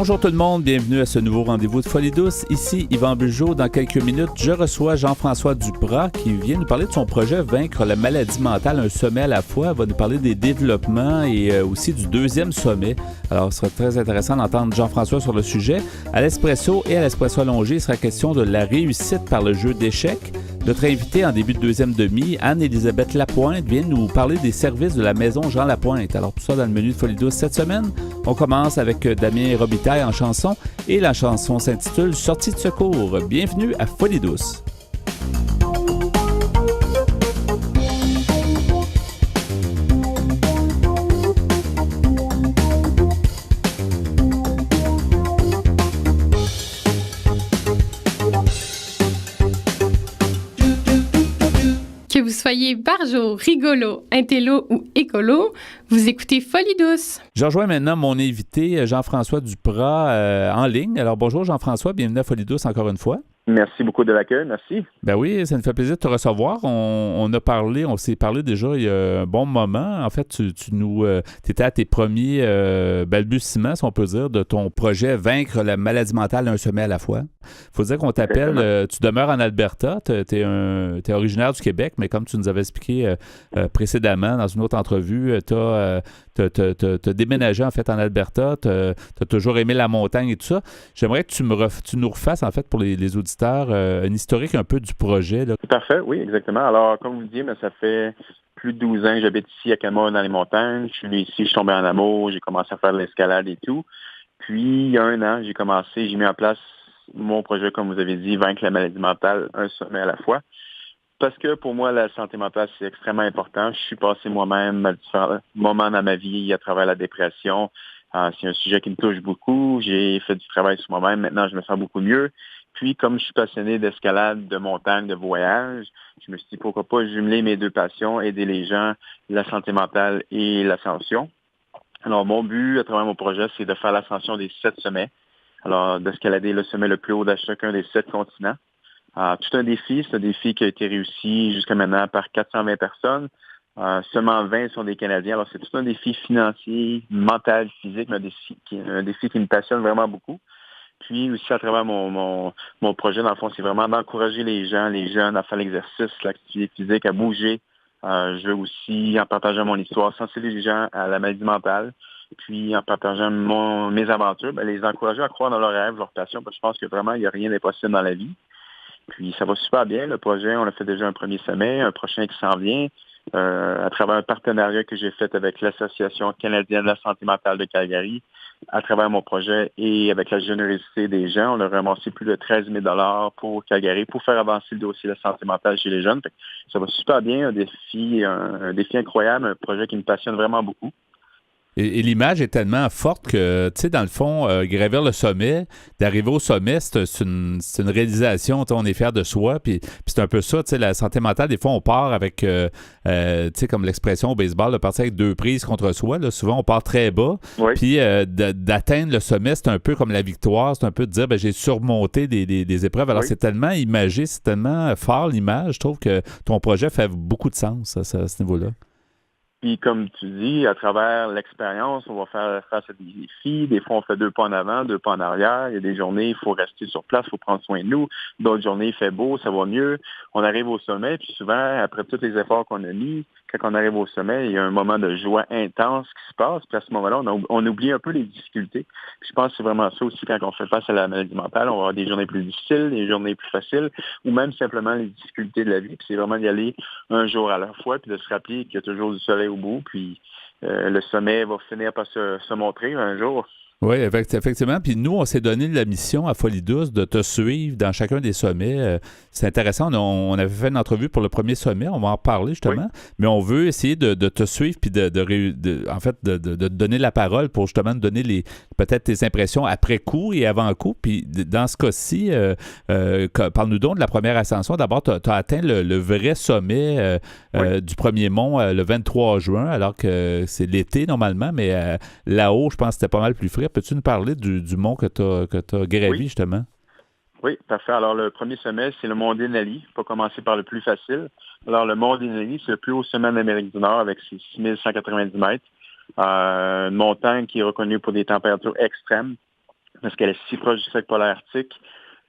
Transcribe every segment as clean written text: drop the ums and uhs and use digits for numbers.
Bonjour tout le monde, bienvenue à ce nouveau rendez-vous de Folie douce. Ici Yvan Bugeaud. Dans quelques minutes, je reçois Jean-François Duprat qui vient nous parler de son projet Vaincre la maladie mentale, un sommet à la fois. Il va nous parler des développements et aussi du deuxième sommet. Alors, ce sera très intéressant d'entendre Jean-François sur le sujet. À l'Espresso et à l'Espresso allongé, il sera question de la réussite par le jeu d'échecs. Notre invitée en début de deuxième demi, Anne-Élisabeth Lapointe, vient nous parler des services de la maison Jean Lapointe. Alors tout ça dans le menu de Folie douce cette semaine. On commence avec Damien Robitaille en chanson et la chanson s'intitule « Sortie de secours ». Bienvenue à Folie douce. Que vous soyez barjo, rigolo, intello ou écolo, vous écoutez Folie douce. Je rejoins maintenant mon invité Jean-François Duprat en ligne. Alors bonjour Jean-François, bienvenue à Folie douce encore une fois. Merci beaucoup de l'accueil, merci. Ben oui, ça nous fait plaisir de te recevoir. On s'est parlé déjà il y a un bon moment. En fait, tu étais à tes premiers balbutiements, si on peut dire, de ton projet Vaincre la maladie mentale d'un sommet à la fois. Il faut dire qu'on t'appelle, tu demeures en Alberta, tu es originaire du Québec, mais comme tu nous avais expliqué précédemment dans une autre entrevue, tu as déménagé en fait en Alberta, tu as toujours aimé la montagne et tout ça. J'aimerais que tu nous refasses en fait pour les auditeurs un historique un peu du projet. Là. Parfait, oui, exactement. Alors, comme vous dites, ça fait plus de 12 ans que j'habite ici à Camas dans les montagnes. Je suis venu ici, je suis tombé en amour, j'ai commencé à faire de l'escalade et tout. Puis, il y a un an, j'ai mis en place mon projet, comme vous avez dit, Vaincre la maladie mentale, un sommet à la fois. Parce que pour moi, la santé mentale, c'est extrêmement important. Je suis passé moi-même à différents moments dans ma vie à travers la dépression. C'est un sujet qui me touche beaucoup. J'ai fait du travail sur moi-même. Maintenant, je me sens beaucoup mieux. Puis, comme je suis passionné d'escalade, de montagne, de voyage, je me suis dit pourquoi pas jumeler mes deux passions, aider les gens, la santé mentale et l'ascension. Alors, mon but à travers mon projet, c'est de faire l'ascension des 7 sommets. Alors, d'escalader le sommet le plus haut de chacun des 7 continents. Tout un défi, c'est un défi qui a été réussi jusqu'à maintenant par 420 personnes. Seulement 20 sont des Canadiens. Alors, c'est tout un défi financier, mental, physique, mais un défi qui me passionne vraiment beaucoup. Puis aussi, à travers mon projet, dans le fond, c'est vraiment d'encourager les gens, les jeunes à faire l'exercice, l'activité physique, à bouger. Je veux aussi, en partageant mon histoire, sensibiliser les gens à la maladie mentale. Puis, en partageant mes aventures, les encourager à croire dans leurs rêves, leurs passions, parce que je pense que vraiment, il n'y a rien d'impossible dans la vie. Puis, ça va super bien. Le projet, on a fait déjà un premier sommet, un prochain qui s'en vient, à travers un partenariat que j'ai fait avec l'Association canadienne de la santé mentale de Calgary. À travers mon projet et avec la générosité des gens, on a ramassé plus de 13 000 $ pour Calgary pour faire avancer le dossier de la santé mentale chez les jeunes. Ça va super bien, un défi incroyable, un projet qui me passionne vraiment beaucoup. Et l'image est tellement forte que, tu sais, dans le fond, gravir le sommet, d'arriver au sommet, c'est une réalisation, on est fier de soi, puis c'est un peu ça, tu sais, la santé mentale, des fois, on part avec, tu sais, comme l'expression au baseball, de partir avec 2 prises contre soi, là, souvent, on part très bas, oui. Puis d'atteindre le sommet, c'est un peu comme la victoire, c'est un peu de dire, j'ai surmonté des épreuves, alors c'est tellement imagé, c'est tellement fort l'image, je trouve que ton projet fait beaucoup de sens à ce niveau-là. Puis comme tu dis, à travers l'expérience, on va faire face à des défis. Des fois, on fait 2 pas en avant, 2 pas en arrière. Il y a des journées, il faut rester sur place, il faut prendre soin de nous. D'autres journées, il fait beau, ça va mieux. On arrive au sommet, puis souvent, après tous les efforts qu'on a mis, quand on arrive au sommet, il y a un moment de joie intense qui se passe. Puis à ce moment-là, on oublie un peu les difficultés. Puis je pense que c'est vraiment ça aussi quand on fait face à la maladie mentale. On va avoir des journées plus difficiles, des journées plus faciles, ou même simplement les difficultés de la vie. Puis c'est vraiment d'y aller un jour à la fois, puis de se rappeler qu'il y a toujours du soleil au bout. Puis le sommet va finir par se montrer un jour. Oui, effectivement. Puis nous, on s'est donné la mission à Folie douce de te suivre dans chacun des sommets. C'est intéressant. On avait fait une entrevue pour le premier sommet. On va en parler justement. Oui. Mais on veut essayer de te suivre puis de te donner la parole pour justement te donner peut-être tes impressions après coup et avant coup. Puis dans ce cas-ci, parle-nous donc de la première ascension. D'abord, tu as atteint le vrai sommet du premier mont le 23 juin, alors que c'est l'été normalement. Mais là-haut, je pense que c'était pas mal plus frais. Peux-tu nous parler du mont que tu as gravi, justement? Oui, parfait. Alors, le premier sommet, c'est le mont Denali. On va commencer par le plus facile. Alors, le mont Denali, c'est le plus haut sommet d'Amérique du Nord avec ses 6190 mètres. Une montagne qui est reconnue pour des températures extrêmes. parce qu'elle est si proche du cercle polaire arctique.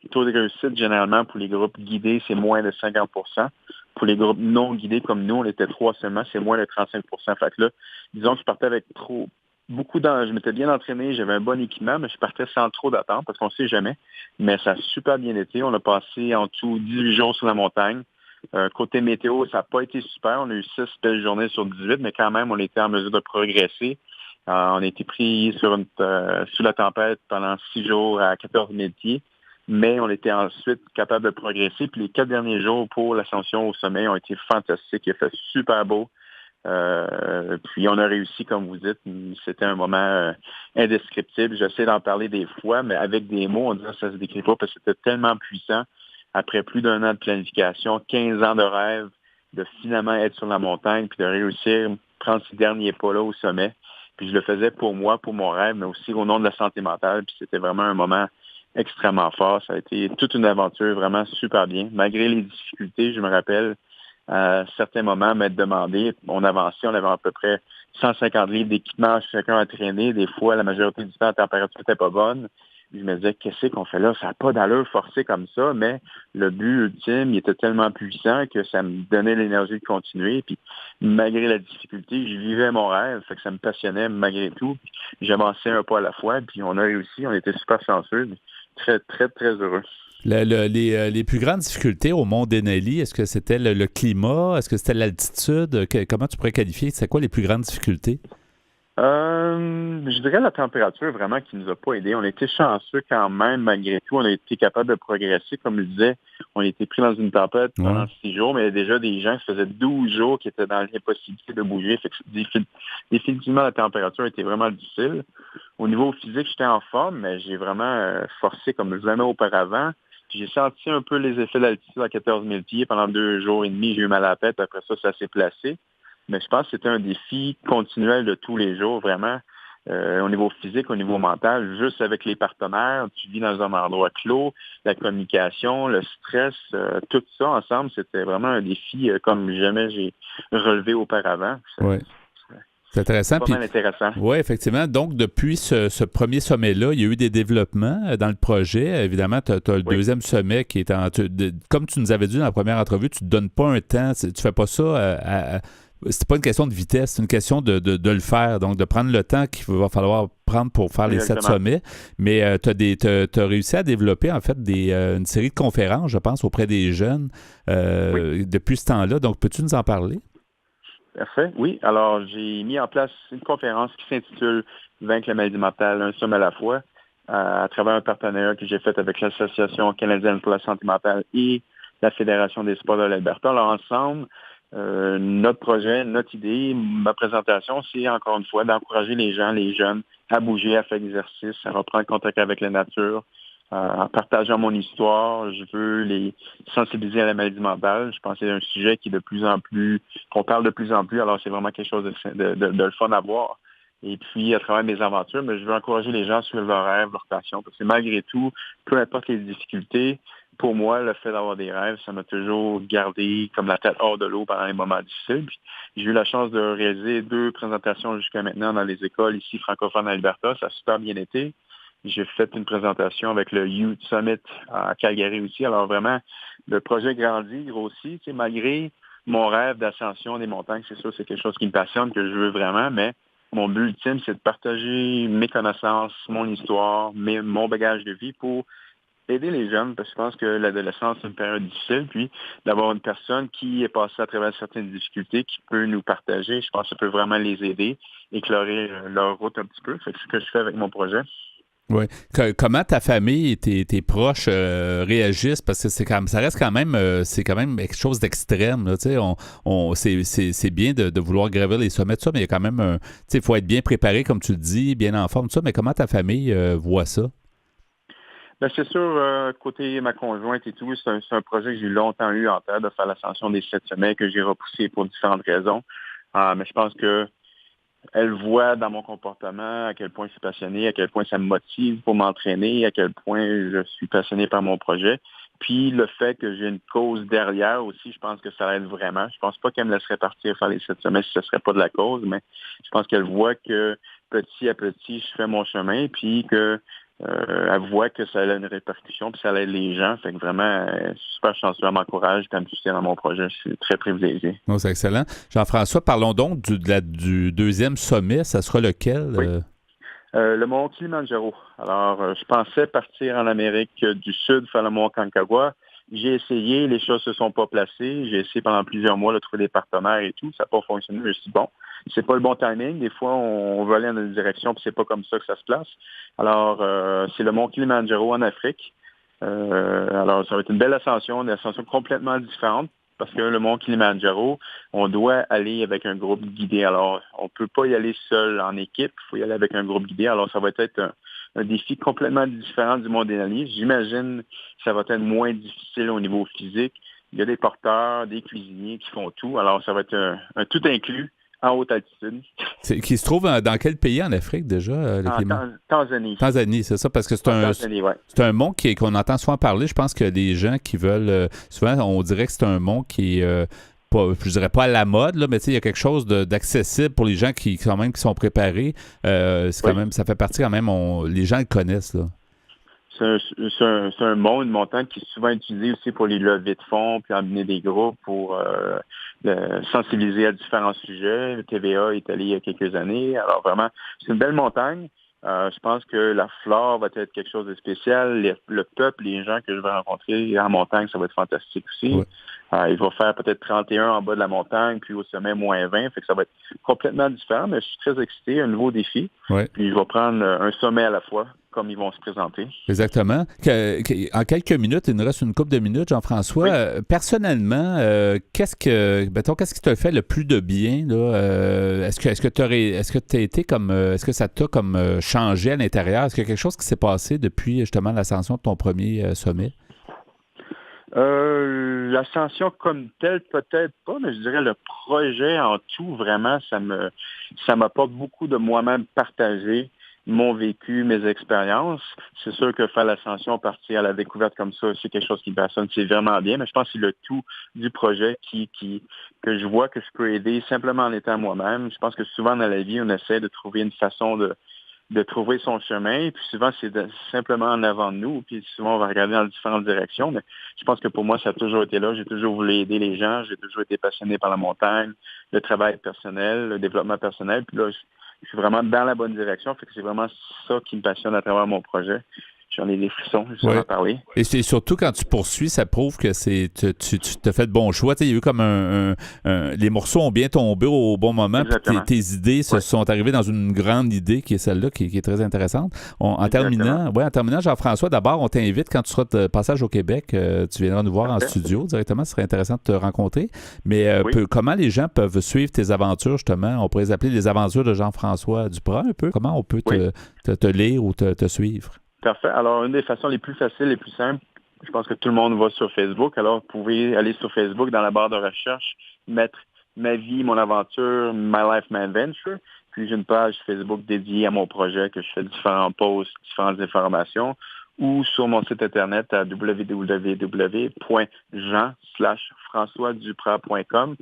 Le taux de réussite, généralement, pour les groupes guidés, c'est moins de 50 %. Pour les groupes non guidés, comme nous, on était 3 seulement, c'est moins de 35 %. Fait que là, disons que je partais avec je m'étais bien entraîné, j'avais un bon équipement, mais je partais sans trop d'attente, parce qu'on ne sait jamais. Mais ça a super bien été. On a passé en tout 18 jours sur la montagne. Côté météo, ça n'a pas été super. On a eu 6 belles journées sur 18, mais quand même, on était en mesure de progresser. On a été pris sous la tempête pendant 6 jours à 14 000 pieds, mais on était ensuite capable de progresser. Puis les 4 derniers jours pour l'ascension au sommet ont été fantastiques. Il a fait super beau. Puis on a réussi, comme vous dites. C'était un moment indescriptible. J'essaie d'en parler des fois, mais avec des mots, on dirait que ça se décrit pas parce que c'était tellement puissant. Après plus d'un an de planification, 15 ans de rêve, de finalement être sur la montagne, puis de réussir à prendre ces derniers pas-là au sommet. Puis je le faisais pour moi, pour mon rêve, mais aussi au nom de la santé mentale. Puis c'était vraiment un moment extrêmement fort. Ça a été toute une aventure vraiment super bien. Malgré les difficultés, je me rappelle, à certains moments, m'être demandé, on avançait, on avait à peu près 150 livres d'équipement chacun à traîner. Des fois, la majorité du temps, la température n'était pas bonne. Je me disais, qu'est-ce qu'on fait là? Ça n'a pas d'allure forcé comme ça, mais le but ultime, il était tellement puissant que ça me donnait l'énergie de continuer. Puis, malgré la difficulté, je vivais mon rêve, fait que ça me passionnait malgré tout. J'avançais un pas à la fois, puis on a réussi, on était super chanceux, très, très, très heureux. Les plus grandes difficultés au mont Denali, est-ce que c'était le climat? Est-ce que c'était l'altitude? Comment tu pourrais qualifier? C'est quoi les plus grandes difficultés? Je dirais la température vraiment qui nous a pas aidés. On a été chanceux quand même, malgré tout. On a été capable de progresser. Comme je le disais, on a été pris dans une tempête pendant 6 jours, mais il y a déjà des gens qui faisaient 12 jours qui étaient dans l'impossibilité de bouger. Fait que définitivement, la température était vraiment difficile. Au niveau physique, j'étais en forme, mais j'ai vraiment forcé comme jamais auparavant. Puis j'ai senti un peu les effets d'altitude à 14 000 pieds pendant 2 jours et demi. J'ai eu mal à la tête. Après ça s'est placé. Mais je pense que c'était un défi continuel de tous les jours, vraiment, au niveau physique, au niveau mental, juste avec les partenaires. Tu vis dans un endroit clos, la communication, le stress, tout ça ensemble, c'était vraiment un défi comme jamais j'ai relevé auparavant. Oui. C'est intéressant. Pas mal intéressant. Oui, effectivement. Donc, depuis ce premier sommet-là, il y a eu des développements dans le projet. Évidemment, tu as le deuxième sommet qui est comme tu nous avais dit dans la première entrevue, tu ne te donnes pas un temps, tu ne fais pas ça c'est pas une question de vitesse, c'est une question de le faire. Donc, de prendre le temps qu'il va falloir prendre pour faire les 7 sommets. Mais tu as réussi à développer, en fait, une série de conférences, je pense, auprès des jeunes depuis ce temps-là. Donc, peux-tu nous en parler? Parfait. Oui. Alors, j'ai mis en place une conférence qui s'intitule Vaincre la maladie mentale, un sommet à la fois, à travers un partenariat que j'ai fait avec l'Association canadienne pour la santé mentale et la Fédération des sports de l'Alberta. Alors, ensemble, notre projet, notre idée, ma présentation, c'est encore une fois d'encourager les gens, les jeunes, à bouger, à faire l'exercice, à reprendre contact avec la nature, en partageant mon histoire. Je veux les sensibiliser à la maladie mentale. Je pense que c'est un sujet qui est de plus en plus, qu'on parle de plus en plus, alors c'est vraiment quelque chose de le fun à voir. Et puis, à travers mes aventures, mais je veux encourager les gens à suivre leurs rêves, leurs passions, parce que malgré tout, peu importe les difficultés, pour moi, le fait d'avoir des rêves, ça m'a toujours gardé comme la tête hors de l'eau pendant les moments difficiles. Puis, j'ai eu la chance de réaliser 2 présentations jusqu'à maintenant dans les écoles ici francophones en Alberta. Ça a super bien été. J'ai fait une présentation avec le Youth Summit à Calgary aussi. Alors vraiment, le projet grandit, grossit. Tu sais, malgré mon rêve d'ascension des montagnes, c'est sûr, c'est quelque chose qui me passionne, que je veux vraiment, mais mon but ultime, c'est de partager mes connaissances, mon histoire, mon bagage de vie pour aider les jeunes, parce que je pense que l'adolescence, c'est une période difficile, puis d'avoir une personne qui est passée à travers certaines difficultés, qui peut nous partager, je pense que ça peut vraiment les aider, éclairer leur route un petit peu. C'est ce que je fais avec mon projet. Oui. Comment ta famille et tes proches réagissent? Parce que ça reste quand même, c'est quand même quelque chose d'extrême. Là, c'est bien de vouloir gravir les sommets, tout ça, mais il y a quand même il faut être bien préparé, comme tu le dis, bien en forme, tout ça. Mais comment ta famille voit ça? Ben, c'est sûr, côté ma conjointe et tout, c'est un projet que j'ai longtemps eu en tête de faire l'ascension des 7 sommets, que j'ai repoussé pour différentes raisons. Mais je pense que elle voit dans mon comportement à quel point je suis passionné, à quel point ça me motive pour m'entraîner, à quel point je suis passionné par mon projet. Puis le fait que j'ai une cause derrière aussi, je pense que ça aide vraiment. Je pense pas qu'elle me laisserait partir faire les 7 sommets si ce serait pas de la cause, mais je pense qu'elle voit que petit à petit, je fais mon chemin, puis que elle voit que ça a une répercussion, puis ça aide les gens. Fait que vraiment, super chanceux, elle m'encourage, puis elle me soutient dans mon projet. Je suis très privilégié. Oh, c'est excellent. Jean-François, parlons donc du deuxième sommet. Ça sera lequel? Oui. Le mont Kilimanjaro. Alors, je pensais partir en Amérique du Sud, faire le mont Concagua. J'ai essayé, les choses se sont pas placées. J'ai essayé pendant plusieurs mois de trouver des partenaires et tout. Ça n'a pas fonctionné. Je me suis dit, bon, c'est pas le bon timing. Des fois, on veut aller dans une direction, puis c'est pas comme ça que ça se place. Alors, c'est le mont Kilimanjaro en Afrique. Alors, ça va être une belle ascension, une ascension complètement différente. Parce que le mont Kilimanjaro, on doit aller avec un groupe guidé. Alors, on ne peut pas y aller seul en équipe. Il faut y aller avec un groupe guidé. Alors, ça va être un défi complètement différent du mont Denali. J'imagine que ça va être moins difficile au niveau physique. Il y a des porteurs, des cuisiniers qui font tout. Alors, ça va être un tout inclus en haute altitude. Qui se trouve dans quel pays en Afrique déjà? Tanzanie. Tanzanie, c'est ça, parce que c'est un mont qu'on entend souvent parler. Je pense que les gens qui veulent... souvent, on dirait que c'est un mont qui est pas, je dirais pas à la mode, là, mais il y a quelque chose d'accessible pour les gens qui sont préparés. C'est quand même, ça fait partie quand même, les gens le connaissent, là. C'est un mont, une montagne qui est souvent utilisée aussi pour les levées de fonds, puis emmener des groupes pour sensibiliser à différents sujets. Le TVA est allé il y a quelques années. Alors vraiment, c'est une belle montagne. Je pense que la flore va être quelque chose de spécial. Le peuple, les gens que je vais rencontrer en montagne, ça va être fantastique aussi. Ouais. Il va faire peut-être 31 en bas de la montagne, puis au sommet, moins 20. Fait que ça va être complètement différent, mais je suis très excité, un nouveau défi. Ouais. Puis je vais prendre un sommet à la fois, comme ils vont se présenter. Exactement. En quelques minutes, il nous reste une couple de minutes, Jean-François. Oui. Personnellement, qu'est-ce qui t'a fait le plus de bien, là? Est-ce que tu as été comme... est-ce que ça t'a comme changé à l'intérieur? Est-ce qu'il y a quelque chose qui s'est passé depuis justement l'ascension de ton premier sommet? L'ascension comme telle, peut-être pas, mais je dirais le projet en tout, vraiment, ça m'apporte beaucoup de moi-même partager mon vécu, mes expériences. C'est sûr que faire l'ascension, partir à la découverte comme ça, c'est quelque chose qui me passionne, c'est vraiment bien, mais je pense que c'est le tout du projet que je vois que je peux aider simplement en étant moi-même. Je pense que souvent dans la vie, on essaie de trouver une façon de trouver son chemin, puis souvent c'est simplement en avant de nous, puis souvent on va regarder dans différentes directions, mais je pense que pour moi ça a toujours été là, j'ai toujours voulu aider les gens, j'ai toujours été passionné par la montagne, le travail personnel, le développement personnel, puis là je suis vraiment dans la bonne direction, fait que c'est vraiment ça qui me passionne à travers mon projet. J'en ai des frissons, je vais en parler. Et c'est surtout quand tu poursuis, ça prouve que tu te fais de bons choix. Il y a eu comme les morceaux ont bien tombé au bon moment. Tes idées se sont arrivées dans une grande idée qui est celle-là, qui est très intéressante. En terminant, Jean-François, d'abord, on t'invite quand tu seras de passage au Québec, tu viendras nous voir en studio directement. Ce serait intéressant de te rencontrer. Mais comment les gens peuvent suivre tes aventures, justement? On pourrait les appeler les aventures de Jean-François Duprat un peu. Comment on peut te lire ou te suivre? Parfait. Alors, une des façons les plus faciles et plus simples, je pense que tout le monde va sur Facebook. Alors, vous pouvez aller sur Facebook, dans la barre de recherche, mettre ma vie, mon aventure, My Life, My Adventure. Puis, j'ai une page Facebook dédiée à mon projet que je fais différents posts, différentes informations. Ou sur mon site Internet à www.jean/françoisduprat.com.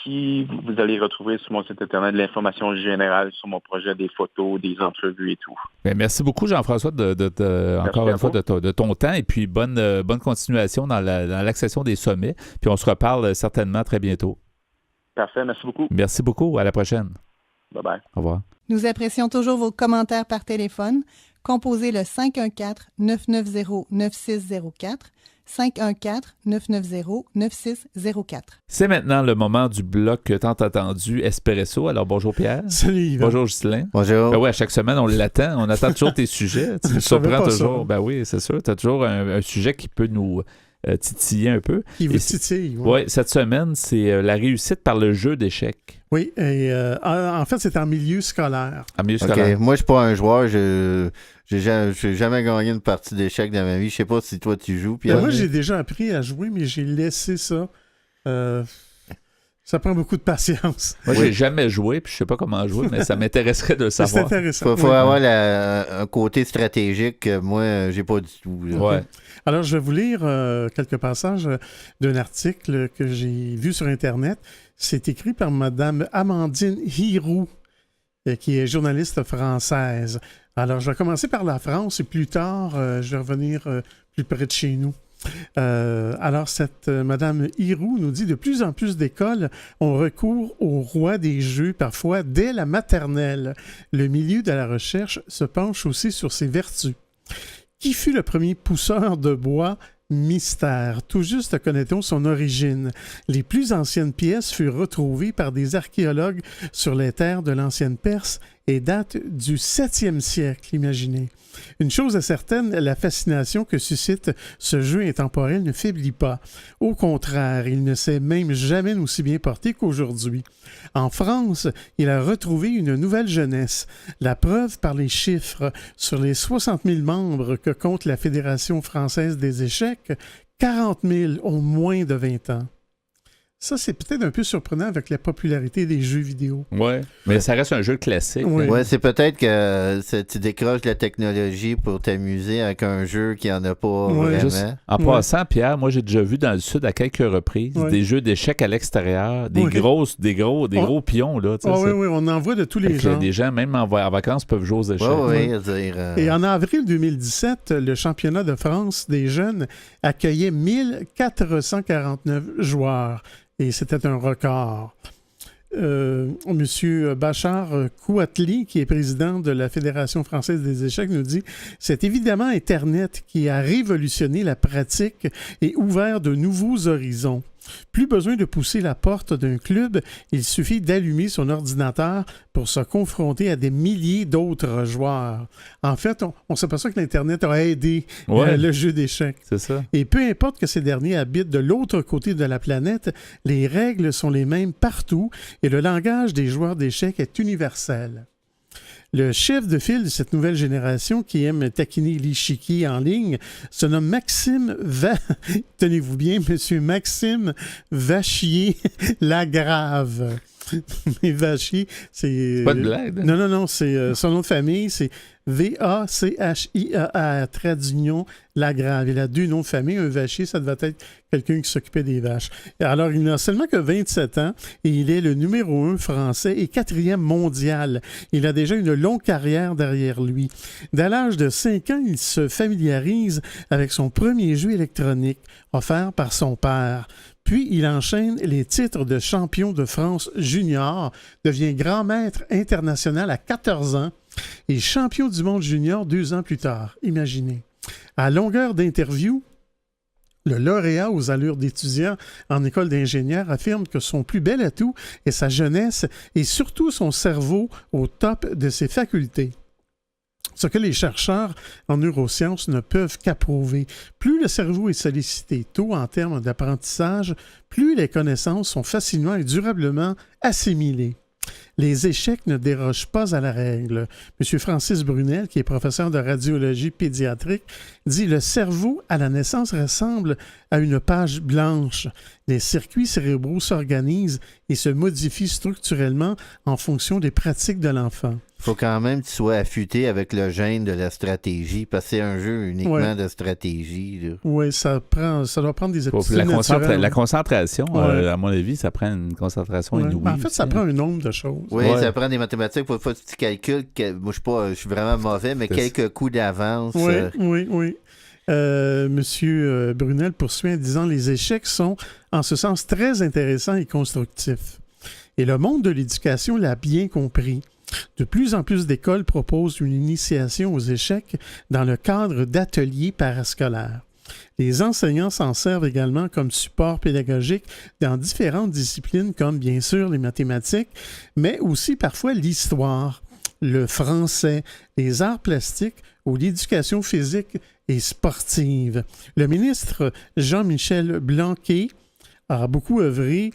Vous allez retrouver sur mon site Internet de l'information générale sur mon projet, des photos, des entrevues et tout. Bien, merci beaucoup, Jean-François, encore une fois, de ton temps et puis bonne continuation dans l'accession des sommets. Puis on se reparle certainement très bientôt. Parfait, merci beaucoup. Merci beaucoup, à la prochaine. Bye-bye. Au revoir. Nous apprécions toujours vos commentaires par téléphone. Composez le 514-990-9604. 514-990-9604. C'est maintenant le moment du bloc tant attendu Espresso. Alors, bonjour Pierre. Salut Yvan. Bonjour Ghislain. Bonjour. Ben oui, à chaque semaine, on l'attend. On attend toujours tes sujets. Tu nous surprends toujours. Ça. Ben oui, c'est sûr. Tu as toujours un sujet qui peut nous titiller un peu. Qui vous titille. Oui, cette semaine, c'est la réussite par le jeu d'échecs. Oui, et en fait, c'est en milieu scolaire. En milieu scolaire. Moi, je suis pas un joueur. J'ai jamais gagné une partie d'échecs dans ma vie. Je sais pas si toi, tu joues. Moi, j'ai déjà appris à jouer, mais j'ai laissé ça. Ça prend beaucoup de patience. Moi, j'ai jamais joué, puis je sais pas comment jouer, mais ça m'intéresserait de le savoir. C'est intéressant. Faut avoir un côté stratégique que moi, j'ai pas du tout. Ouais. Alors, je vais vous lire quelques passages d'un article que j'ai vu sur Internet. C'est écrit par Mme Amandine Hiroux, qui est journaliste française. Alors, je vais commencer par la France et plus tard, je vais revenir plus près de chez nous. Alors, cette Madame Hirou nous dit « De plus en plus d'écoles ont recours au roi des jeux, parfois dès la maternelle. Le milieu de la recherche se penche aussi sur ses vertus. Qui fut le premier pousseur de bois ? Mystère. Tout juste connaît-on son origine. Les plus anciennes pièces furent retrouvées par des archéologues sur les terres de l'ancienne Perse et datent du 7e siècle, imaginez. Une chose est certaine, la fascination que suscite ce jeu intemporel ne faiblit pas. Au contraire, il ne s'est même jamais aussi bien porté qu'aujourd'hui. En France, il a retrouvé une nouvelle jeunesse. La preuve par les chiffres. Sur les 60 000 membres que compte la Fédération française des échecs, 40 000 ont moins de 20 ans. Ça, c'est peut-être un peu surprenant avec la popularité des jeux vidéo. Oui, mais ça reste un jeu classique. Oui. Ouais, c'est peut-être que tu décroches la technologie pour t'amuser avec un jeu qui n'en a pas vraiment. Juste en passant, Pierre, moi, j'ai déjà vu dans le Sud à quelques reprises des jeux d'échecs à l'extérieur, des gros pions. Là, oui, on en voit de tous les genres. Les gens, même en vacances, peuvent jouer aux échecs. Et en avril 2017, le championnat de France des jeunes accueillait 1449 joueurs. Et c'était un record. Monsieur Bachar Kouatli, qui est président de la Fédération française des échecs, nous dit « C'est évidemment Internet qui a révolutionné la pratique et ouvert de nouveaux horizons. Plus besoin de pousser la porte d'un club, il suffit d'allumer son ordinateur pour se confronter à des milliers d'autres joueurs. » En fait, on s'aperçoit que l'Internet a aidé le jeu d'échecs. C'est ça. Et peu importe que ces derniers habitent de l'autre côté de la planète, les règles sont les mêmes partout et le langage des joueurs d'échecs est universel. Le chef de file de cette nouvelle génération qui aime taquiner l'échiquier en ligne se nomme tenez-vous bien, monsieur Maxime Vachier-Lagrave. Mais Vachier, c'est... Pas de blague. Non, c'est son nom de famille, c'est V-A-C-H-I-A-R, trait d'union, Lagrave. Il a 2 noms de famille. Un vachier, ça devait être quelqu'un qui s'occupait des vaches. Alors, il n'a seulement que 27 ans et il est le numéro 1 français et 4e mondial. Il a déjà une longue carrière derrière lui. Dès l'âge de 5 ans, il se familiarise avec son premier jeu électronique offert par son père. Puis, il enchaîne les titres de champion de France junior, devient grand maître international à 14 ans et champion du monde junior 2 ans plus tard. Imaginez. À longueur d'interview, le lauréat aux allures d'étudiant en école d'ingénieur affirme que son plus bel atout est sa jeunesse et surtout son cerveau au top de ses facultés. Ce que les chercheurs en neurosciences ne peuvent qu'approuver. Plus le cerveau est sollicité tôt en termes d'apprentissage, plus les connaissances sont facilement et durablement assimilées. Les échecs ne dérogent pas à la règle. M. Francis Brunel, qui est professeur de radiologie pédiatrique, dit « Le cerveau, à la naissance, ressemble à une page blanche. Les circuits cérébraux s'organisent et se modifient structurellement en fonction des pratiques de l'enfant. » Il faut quand même que tu sois affûté avec le gène de la stratégie, parce que c'est un jeu uniquement de stratégie. Oui, ça doit prendre des aptitudes naturelles. La concentration, à mon avis, ça prend une concentration inouïe. En fait, ça prend un nombre de choses. Oui, ça prend des mathématiques. Faut que tu calcules. Moi, je suis vraiment mauvais, mais quelques coups d'avance. Oui. Monsieur Brunel poursuit en disant « Les échecs sont, en ce sens, très intéressants et constructifs. » Et le monde de l'éducation l'a bien compris. De plus en plus d'écoles proposent une initiation aux échecs dans le cadre d'ateliers parascolaires. Les enseignants s'en servent également comme support pédagogique dans différentes disciplines comme bien sûr les mathématiques, mais aussi parfois l'histoire, le français, les arts plastiques ou l'éducation physique et sportive. Le ministre Jean-Michel Blanquer a beaucoup œuvré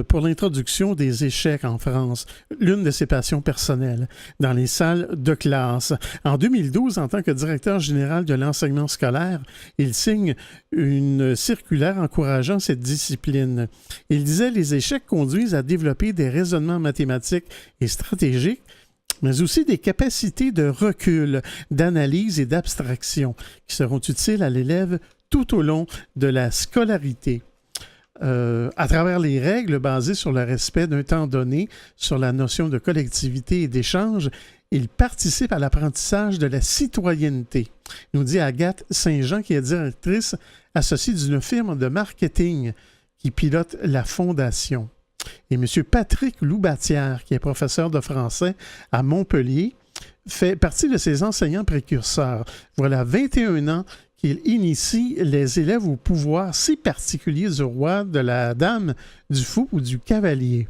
pour l'introduction des échecs en France, l'une de ses passions personnelles, dans les salles de classe. En 2012, en tant que directeur général de l'enseignement scolaire, il signe une circulaire encourageant cette discipline. Il disait « Les échecs conduisent à développer des raisonnements mathématiques et stratégiques, mais aussi des capacités de recul, d'analyse et d'abstraction qui seront utiles à l'élève tout au long de la scolarité. » À travers les règles basées sur le respect d'un temps donné, sur la notion de collectivité et d'échange il participe à l'apprentissage de la citoyenneté, nous dit Agathe Saint-Jean, qui est directrice associée d'une firme de marketing qui pilote la fondation. Et M. Patrick Loubatière, qui est professeur de français à Montpellier, fait partie de ces enseignants précurseurs. Voilà 21 ans qu'il initie les élèves au pouvoir si particulier du roi, de la dame, du fou ou du cavalier.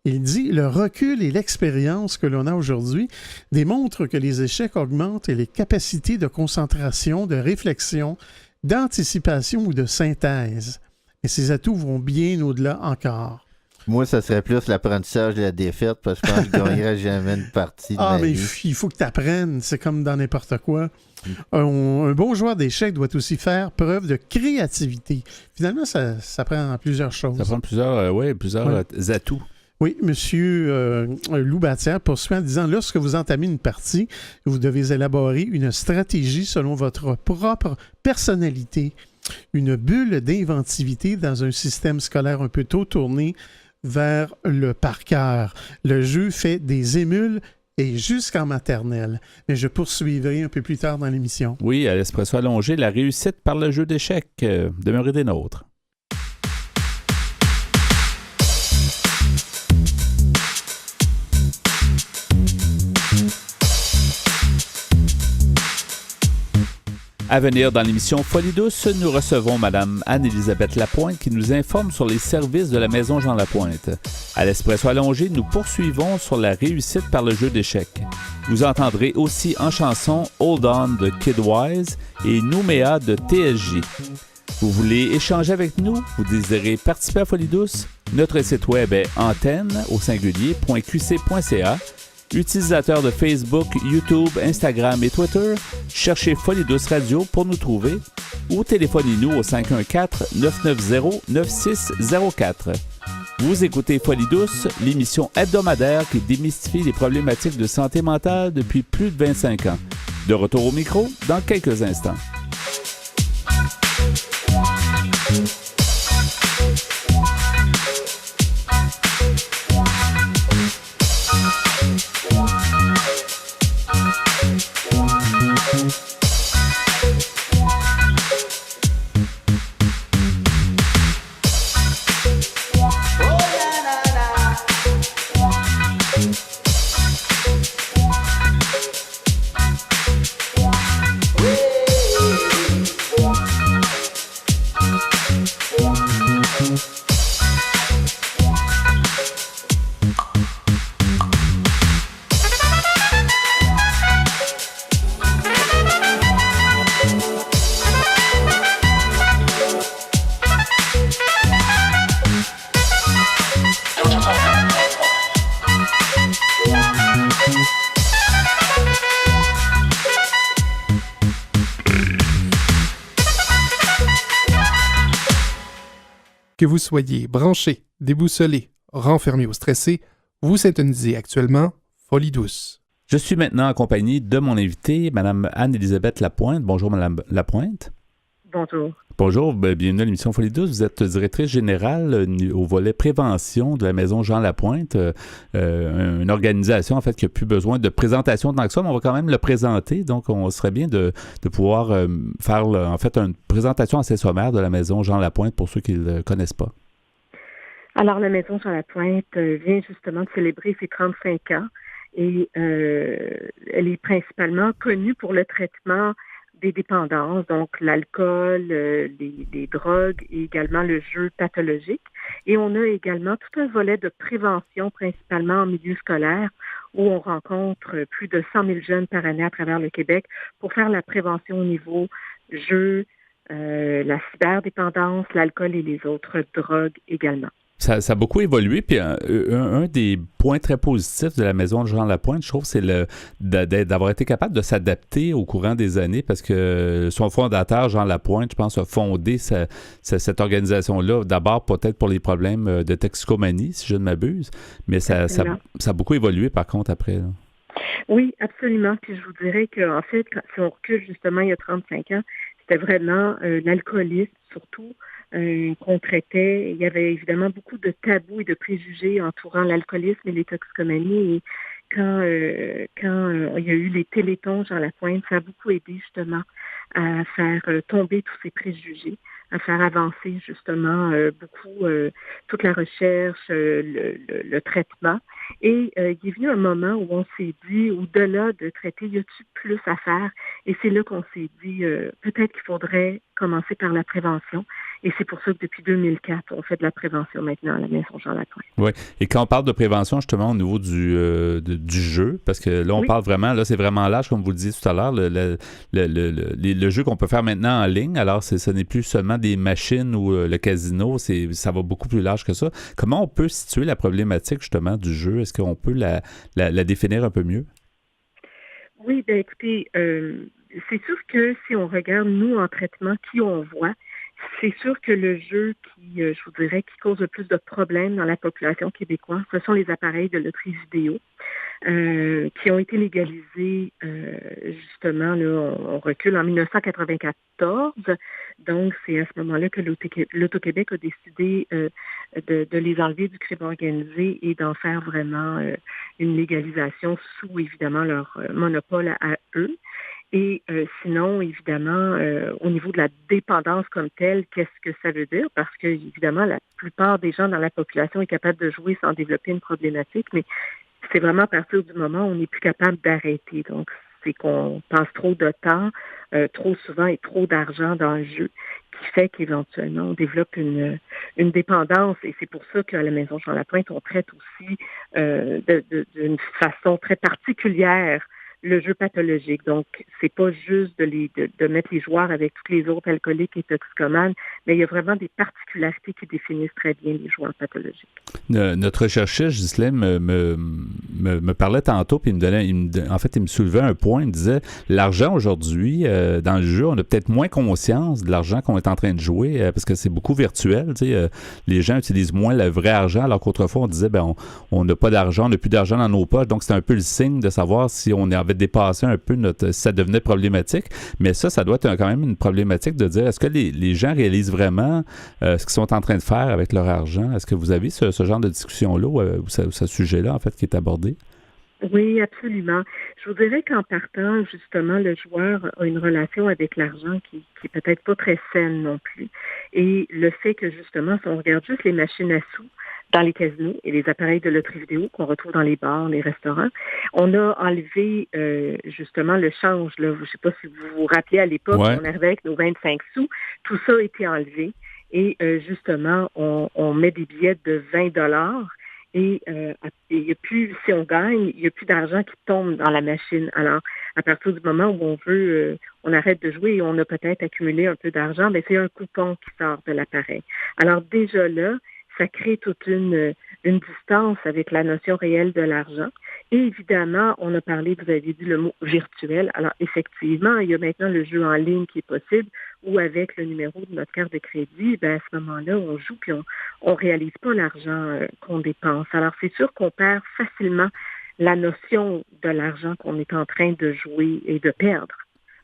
Il dit « Le recul et l'expérience que l'on a aujourd'hui démontrent que les échecs augmentent les capacités de concentration, de réflexion, d'anticipation ou de synthèse. Mais ces atouts vont bien au-delà encore. » Moi, ça serait plus l'apprentissage de la défaite parce que je pense que je ne gagnerais jamais une partie de ma mais vie. il faut que tu apprennes. C'est comme dans n'importe quoi. Un bon joueur d'échecs doit aussi faire preuve de créativité. Finalement, ça prend plusieurs choses. Ça prend plusieurs atouts. Oui, M. Loubatière poursuit en disant « Lorsque vous entamez une partie, vous devez élaborer une stratégie selon votre propre personnalité, une bulle d'inventivité dans un système scolaire un peu tôt tourné vers le par cœur. Le jeu fait des émules et jusqu'en maternelle. » Mais je poursuivrai un peu plus tard dans l'émission. Oui, à l'Espresso allongé, la réussite par le jeu d'échecs. Demeurez des nôtres. À venir dans l'émission Folie douce, nous recevons Mme Anne-Élisabeth Lapointe qui nous informe sur les services de la Maison Jean Lapointe. À l'Espresso allongé, nous poursuivons sur la réussite par le jeu d'échecs. Vous entendrez aussi en chanson Hold On de Kidwise et Nouméa de TSJ. Vous voulez échanger avec nous? Vous désirez participer à Folie douce? Notre site web est antenne.qc.ca. Utilisateurs de Facebook, YouTube, Instagram et Twitter, cherchez Folie douce Radio pour nous trouver ou téléphonez-nous au 514-990-9604. Vous écoutez Folie douce, l'émission hebdomadaire qui démystifie les problématiques de santé mentale depuis plus de 25 ans. De retour au micro dans quelques instants. Que vous soyez branché, déboussolé, renfermé ou stressé, vous syntonisez actuellement Folie douce. Je suis maintenant accompagné de mon invité, Mme Anne-Élisabeth Lapointe. Bonjour, Mme Lapointe. Bonjour. Bonjour, bienvenue à l'émission Folie douce. Vous êtes directrice générale au volet prévention de la Maison Jean Lapointe, une organisation en fait qui n'a plus besoin de présentation tant que ça, mais on va quand même le présenter. Donc, on serait bien de pouvoir faire en fait une présentation assez sommaire de la Maison Jean Lapointe pour ceux qui ne le connaissent pas. Alors, la Maison Jean Lapointe vient justement de célébrer ses 35 ans et elle est principalement connue pour le traitement des dépendances, donc l'alcool, les drogues et également le jeu pathologique. Et on a également tout un volet de prévention, principalement en milieu scolaire, où on rencontre plus de 100 000 jeunes par année à travers le Québec pour faire la prévention au niveau jeu, la cyberdépendance, l'alcool et les autres drogues également. Ça a beaucoup évolué, puis un des points très positifs de la Maison de Jean Lapointe, je trouve, c'est d'avoir été capable de s'adapter au courant des années, parce que son fondateur, Jean Lapointe, je pense, a fondé cette organisation-là, d'abord peut-être pour les problèmes de toxicomanie, si je ne m'abuse, mais ça a beaucoup évolué, par contre, après. Là. Oui, absolument, puis je vous dirais qu'en fait, si on recule justement il y a 35 ans, c'était vraiment l'alcoolisme, surtout, qu'on traitait. Il y avait évidemment beaucoup de tabous et de préjugés entourant l'alcoolisme et les toxicomanies. quand il y a eu les télétons Jean Lapointe, ça a beaucoup aidé justement à faire tomber tous ces préjugés, à faire avancer justement beaucoup toute la recherche, le traitement. Et il est venu un moment où on s'est dit, au-delà de traiter, y a-t-il plus à faire? Et c'est là qu'on s'est dit, peut-être qu'il faudrait commencer par la prévention. Et c'est pour ça que depuis 2004, on fait de la prévention maintenant à la Maison Jean Lapointe. Oui. Et quand on parle de prévention, justement, au niveau du jeu, parce que là, on parle vraiment, là, c'est vraiment large, comme vous le disiez tout à l'heure, le jeu qu'on peut faire maintenant en ligne. Alors, ce n'est plus seulement des machines ou le casino, ça va beaucoup plus large que ça. Comment on peut situer la problématique, justement, du jeu? Est-ce qu'on peut la définir un peu mieux? Oui, bien écoutez, c'est sûr que si on regarde, nous, en traitement, qui on voit, c'est sûr que le jeu je vous dirais, qui cause le plus de problèmes dans la population québécoise, ce sont les appareils de loterie vidéo qui ont été légalisés, justement, là, on recule en 1994. Donc, c'est à ce moment-là que l'Auto-Québec a décidé de les enlever du crime organisé et d'en faire vraiment une légalisation sous, évidemment, leur monopole à eux. Et sinon, évidemment, au niveau de la dépendance comme telle, qu'est-ce que ça veut dire? Parce que, évidemment, la plupart des gens dans la population est capable de jouer sans développer une problématique, mais c'est vraiment à partir du moment où on n'est plus capable d'arrêter. Donc, c'est qu'on passe trop de temps, trop souvent et trop d'argent dans le jeu, qui fait qu'éventuellement, on développe une dépendance. Et c'est pour ça qu'à la Maison Jean Lapointe, on traite aussi d'une façon très particulière le jeu pathologique. Donc, c'est pas juste de mettre les joueurs avec tous les autres alcooliques et toxicomanes, mais il y a vraiment des particularités qui définissent très bien les joueurs pathologiques. Notre chercheuse, Ghislaine, me parlait tantôt, puis il me soulevait un point, il me disait, l'argent aujourd'hui, dans le jeu, on a peut-être moins conscience de l'argent qu'on est en train de jouer, parce que c'est beaucoup virtuel, les gens utilisent moins le vrai argent, alors qu'autrefois, on disait, on n'a pas d'argent, on n'a plus d'argent dans nos poches, donc c'est un peu le signe de savoir si on avait dépassé un peu si ça devenait problématique, mais ça doit être quand même une problématique de dire, est-ce que les gens réalisent vraiment ce qu'ils sont en train de faire avec leur argent? Est-ce que vous avez ce genre de discussion-là ou ce sujet-là, en fait, qui est abordé? Oui, absolument. Je vous dirais qu'en partant, justement, le joueur a une relation avec l'argent qui est peut-être pas très saine non plus. Et le fait que, justement, si on regarde juste les machines à sous dans les casinos et les appareils de loterie vidéo qu'on retrouve dans les bars, les restaurants, on a enlevé, justement, le change. Là. Je ne sais pas si vous vous rappelez, à l'époque, on arrivait avec nos 25 sous. Tout ça a été enlevé. Et justement, on met des billets de 20 $. Et il y a plus, si on gagne, il n'y a plus d'argent qui tombe dans la machine. Alors, à partir du moment où on veut, on arrête de jouer et on a peut-être accumulé un peu d'argent, mais c'est un coupon qui sort de l'appareil. Alors déjà là, ça crée toute une distance avec la notion réelle de l'argent. Et évidemment, on a parlé, vous avez dit le mot virtuel. Alors effectivement, il y a maintenant le jeu en ligne qui est possible, ou avec le numéro de notre carte de crédit, à ce moment-là, on joue puis on réalise pas l'argent qu'on dépense. Alors c'est sûr qu'on perd facilement la notion de l'argent qu'on est en train de jouer et de perdre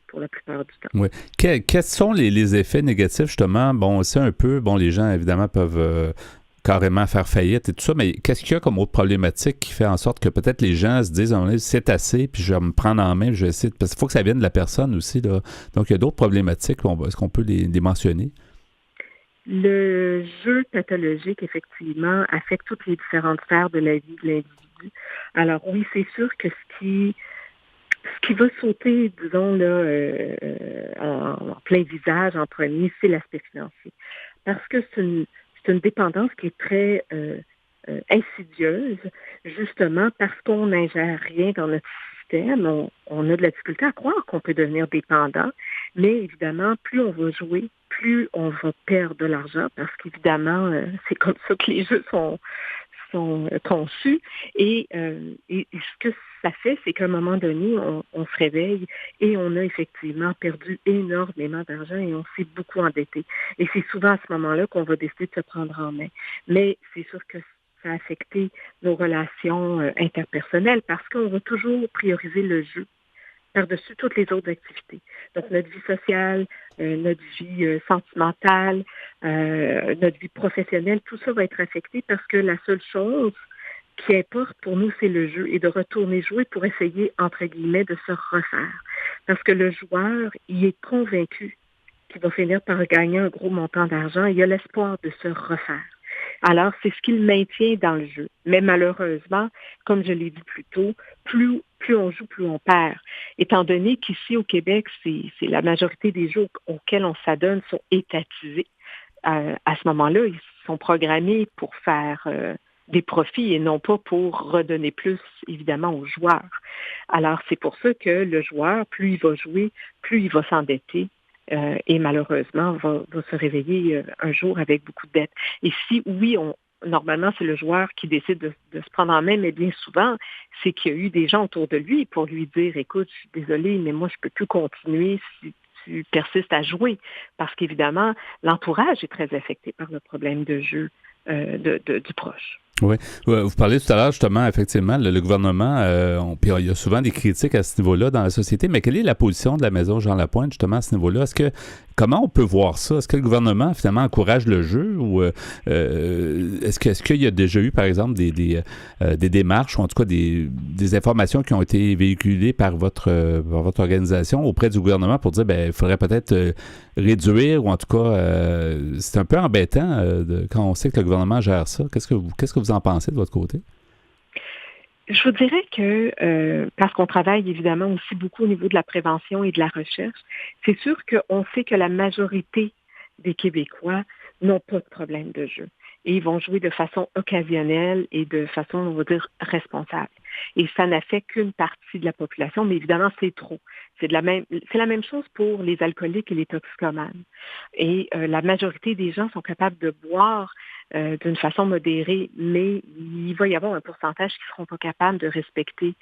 pour la plupart du temps. Oui. Quels sont les effets négatifs, justement? Bon, c'est un peu, les gens, évidemment, peuvent carrément faire faillite et tout ça, mais qu'est-ce qu'il y a comme autre problématique qui fait en sorte que peut-être les gens se disent, c'est assez, puis je vais me prendre en main, je vais essayer, parce qu'il faut que ça vienne de la personne aussi, là. Donc, il y a d'autres problématiques, est-ce qu'on peut les mentionner? Le jeu pathologique, effectivement, affecte toutes les différentes sphères de la vie de l'individu. Alors oui, c'est sûr que ce qui va sauter, disons, là, en plein visage en premier, c'est l'aspect financier. Parce que c'est une dépendance qui est très insidieuse, justement parce qu'on n'ingère rien dans notre système. On a de la difficulté à croire qu'on peut devenir dépendant, mais évidemment, plus on va jouer, plus on va perdre de l'argent, parce qu'évidemment, c'est comme ça que les jeux sont conçus. Et ce que ça fait, c'est qu'à un moment donné, on se réveille et on a effectivement perdu énormément d'argent et on s'est beaucoup endetté. Et c'est souvent à ce moment-là qu'on va décider de se prendre en main. Mais c'est sûr que ça a affecté nos relations interpersonnelles parce qu'on va toujours prioriser le jeu par-dessus toutes les autres activités. Donc, notre vie sociale, notre vie sentimentale, notre vie professionnelle, tout ça va être affecté parce que la seule chose qui importe pour nous, c'est le jeu et de retourner jouer pour essayer, entre guillemets, de se refaire. Parce que le joueur, il est convaincu qu'il va finir par gagner un gros montant d'argent. Il a l'espoir de se refaire. Alors, c'est ce qu'il maintient dans le jeu. Mais malheureusement, comme je l'ai dit plus tôt, plus on joue, plus on perd. Étant donné qu'ici au Québec, c'est la majorité des jeux auxquels on s'adonne sont étatisés. À ce moment-là, ils sont programmés pour faire des profits et non pas pour redonner plus, évidemment, aux joueurs. Alors, c'est pour ça que le joueur, plus il va jouer, plus il va s'endetter. Et malheureusement, va se réveiller un jour avec beaucoup de dettes. Et si, oui, normalement, c'est le joueur qui décide de se prendre en main, mais bien souvent, c'est qu'il y a eu des gens autour de lui pour lui dire, écoute, je suis désolée, mais moi, je peux plus continuer si tu persistes à jouer. Parce qu'évidemment, l'entourage est très affecté par le problème de jeu du proche. Oui. Vous parlez tout à l'heure, justement, effectivement, le gouvernement, puis il y a souvent des critiques à ce niveau-là dans la société, mais quelle est la position de la Maison Jean Lapointe, justement, à ce niveau-là? Comment on peut voir ça? Est-ce que le gouvernement, finalement, encourage le jeu ou est-ce qu'il y a déjà eu, par exemple, des démarches ou en tout cas des informations qui ont été véhiculées par votre organisation auprès du gouvernement pour dire, il faudrait peut-être réduire ou en tout cas, c'est un peu embêtant quand on sait que le gouvernement gère ça. Qu'est-ce que vous en pensez de votre côté? Je vous dirais que, parce qu'on travaille évidemment aussi beaucoup au niveau de la prévention et de la recherche, c'est sûr qu'on sait que la majorité des Québécois n'ont pas de problème de jeu. Et ils vont jouer de façon occasionnelle et de façon, on va dire, responsable. Et ça n'affecte qu'une partie de la population, mais évidemment, c'est trop. C'est la même chose pour les alcooliques et les toxicomanes. Et la majorité des gens sont capables de boire d'une façon modérée, mais il va y avoir un pourcentage qui ne seront pas capables de respecter,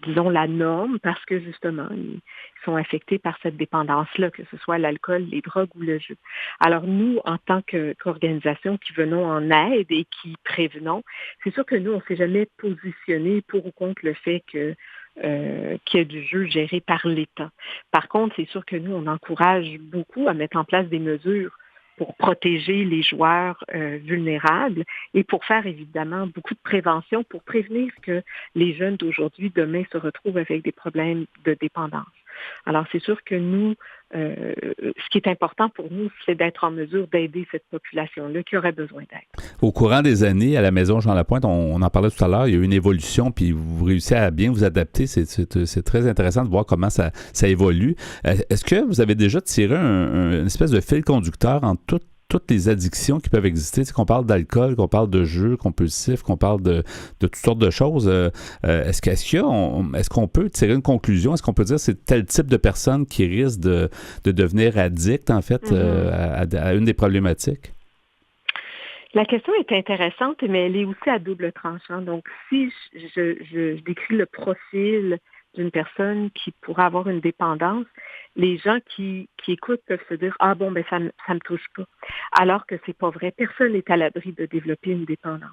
disons, la norme parce que, justement, ils sont affectés par cette dépendance-là, que ce soit l'alcool, les drogues ou le jeu. Alors, nous, en tant qu'organisation qui venons en aide et qui prévenons, c'est sûr que nous, on ne s'est jamais positionné pour ou contre le fait qu'il y a du jeu géré par l'État. Par contre, c'est sûr que nous, on encourage beaucoup à mettre en place des mesures pour protéger les joueurs vulnérables et pour faire évidemment beaucoup de prévention pour prévenir que les jeunes d'aujourd'hui, demain, se retrouvent avec des problèmes de dépendance. Alors, c'est sûr que nous, ce qui est important pour nous, c'est d'être en mesure d'aider cette population-là qui aurait besoin d'aide. Au courant des années, à la Maison Jean Lapointe, on en parlait tout à l'heure, il y a eu une évolution, puis vous réussissez à bien vous adapter. C'est très intéressant de voir comment ça évolue. Est-ce que vous avez déjà tiré une espèce de fil conducteur entre toutes les addictions qui peuvent exister, qu'on parle d'alcool, qu'on parle de jeux compulsifs, qu'on parle de toutes sortes de choses. Est-ce qu'on peut tirer une conclusion? Est-ce qu'on peut dire que c'est tel type de personne qui risque de devenir addict, en fait, à une des problématiques? La question est intéressante, mais elle est aussi à double tranchant. Donc, si je décris le profil d'une personne qui pourrait avoir une dépendance, les gens qui écoutent peuvent se dire « Ah bon, ça me touche pas ». Alors que c'est pas vrai. Personne n'est à l'abri de développer une dépendance.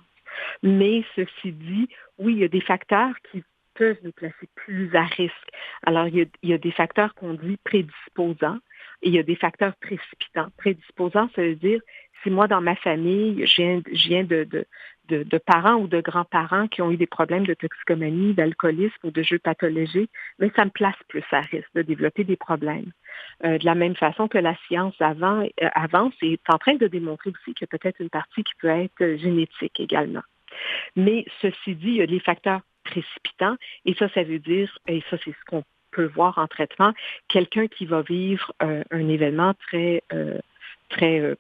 Mais ceci dit, oui, il y a des facteurs qui peuvent nous placer plus à risque. Alors, il y a des facteurs qu'on dit prédisposants et il y a des facteurs précipitants. Prédisposants, ça veut dire si moi, dans ma famille, je viens de parents ou de grands-parents qui ont eu des problèmes de toxicomanie, d'alcoolisme ou de jeux pathologiques, mais ça me place plus à risque de développer des problèmes. De la même façon que la science avance et est en train de démontrer aussi qu'il y a peut-être une partie qui peut être génétique également. Mais ceci dit, il y a des facteurs précipitants et ça veut dire, et ça c'est ce qu'on peut voir en traitement, quelqu'un qui va vivre un événement très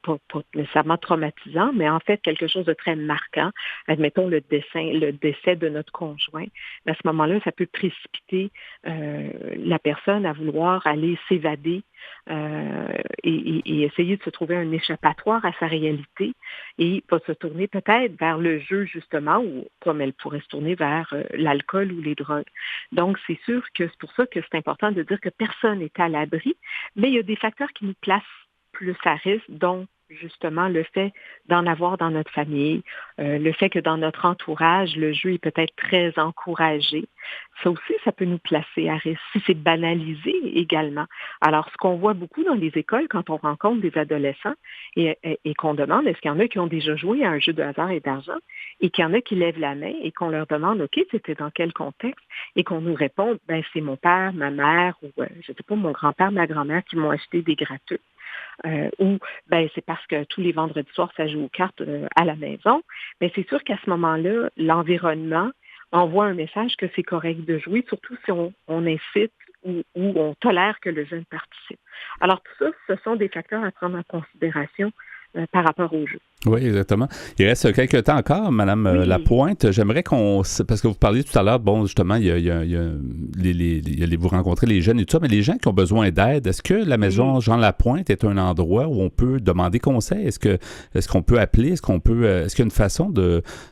pas nécessairement traumatisant, mais en fait quelque chose de très marquant. Admettons le décès de notre conjoint. À ce moment-là, ça peut précipiter la personne à vouloir aller s'évader et essayer de se trouver un échappatoire à sa réalité et va se tourner peut-être vers le jeu justement ou comme elle pourrait se tourner vers l'alcool ou les drogues. Donc, c'est sûr que c'est pour ça que c'est important de dire que personne n'est à l'abri, mais il y a des facteurs qui nous placent plus à risque, dont justement le fait d'en avoir dans notre famille, le fait que dans notre entourage, le jeu est peut-être très encouragé. Ça aussi, ça peut nous placer à risque si c'est banalisé également. Alors, ce qu'on voit beaucoup dans les écoles quand on rencontre des adolescents et qu'on demande, est-ce qu'il y en a qui ont déjà joué à un jeu de hasard et d'argent et qu'il y en a qui lèvent la main et qu'on leur demande, OK, c'était dans quel contexte? Et qu'on nous répond, ben c'est mon père, ma mère ou, je sais pas, mon grand-père, ma grand-mère qui m'ont acheté des gratuits. Ou ben c'est parce que tous les vendredis soirs, ça joue aux cartes à la maison. Mais c'est sûr qu'à ce moment-là, l'environnement envoie un message que c'est correct de jouer, surtout si on incite ou on tolère que le jeune participe. Alors tout ça, ce sont des facteurs à prendre en considération par rapport au jeu. Oui, exactement. Il reste quelques temps encore, Madame Lapointe. J'aimerais parce que vous parliez tout à l'heure, bon, justement, vous rencontrez les jeunes et tout ça, mais les gens qui ont besoin d'aide, est-ce que la maison Jean Lapointe est un endroit où on peut demander conseil? Est-ce qu'on peut appeler? Est-ce qu'il y a une façon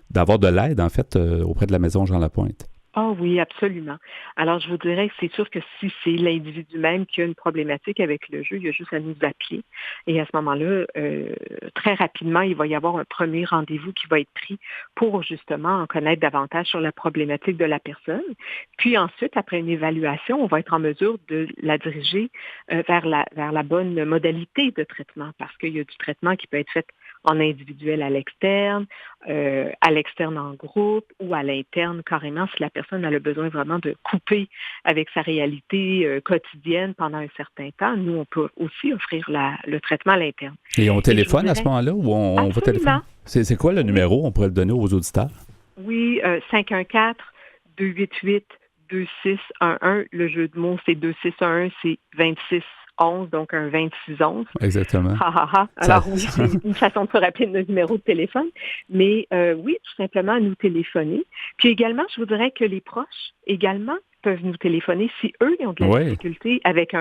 d'avoir de l'aide, en fait, auprès de la maison Jean Lapointe? Ah oui, absolument. Alors, je vous dirais que c'est sûr que si c'est l'individu même qui a une problématique avec le jeu, il y a juste à nous appeler. Et à ce moment-là, très rapidement, il va y avoir un premier rendez-vous qui va être pris pour justement en connaître davantage sur la problématique de la personne. Puis ensuite, après une évaluation, on va être en mesure de la diriger vers la bonne modalité de traitement, parce qu'il y a du traitement qui peut être fait en individuel à l'externe en groupe ou à l'interne carrément si la personne a le besoin vraiment de couper avec sa réalité quotidienne pendant un certain temps. Nous, on peut aussi offrir le traitement à l'interne. Et on téléphone à ce moment-là ou on va téléphoner? C'est quoi le numéro? On pourrait le donner aux auditeurs? Oui, 514-288-2611. Le jeu de mots, c'est 2611, c'est 26 11, donc un 2611. Exactement. Alors oui, c'est une façon de se rappeler de notre numéro de téléphone. Mais oui, tout simplement nous téléphoner. Puis également, je vous dirais que les proches également peuvent nous téléphoner si eux ils ont de la difficulté avec